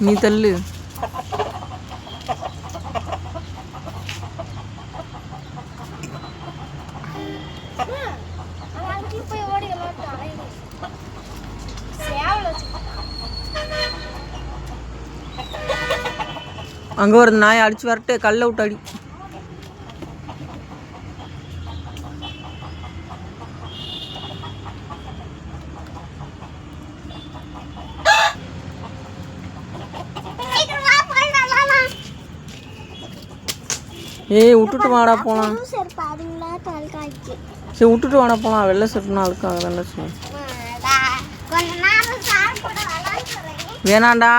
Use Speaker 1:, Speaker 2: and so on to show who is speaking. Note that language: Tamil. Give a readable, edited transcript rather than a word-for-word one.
Speaker 1: நீ தள்ளு. அங்கே ஒரு நாயை அடிச்சு வரட்டு, கல்லை விட்டு அடி. ஏய் விட்டுட்டு வாடா போகலாம். சரி விட்டுட்டு வாடா போகலாம். வெள்ளை செட்டுனா அழுக்காக தானே. வேணாண்டா.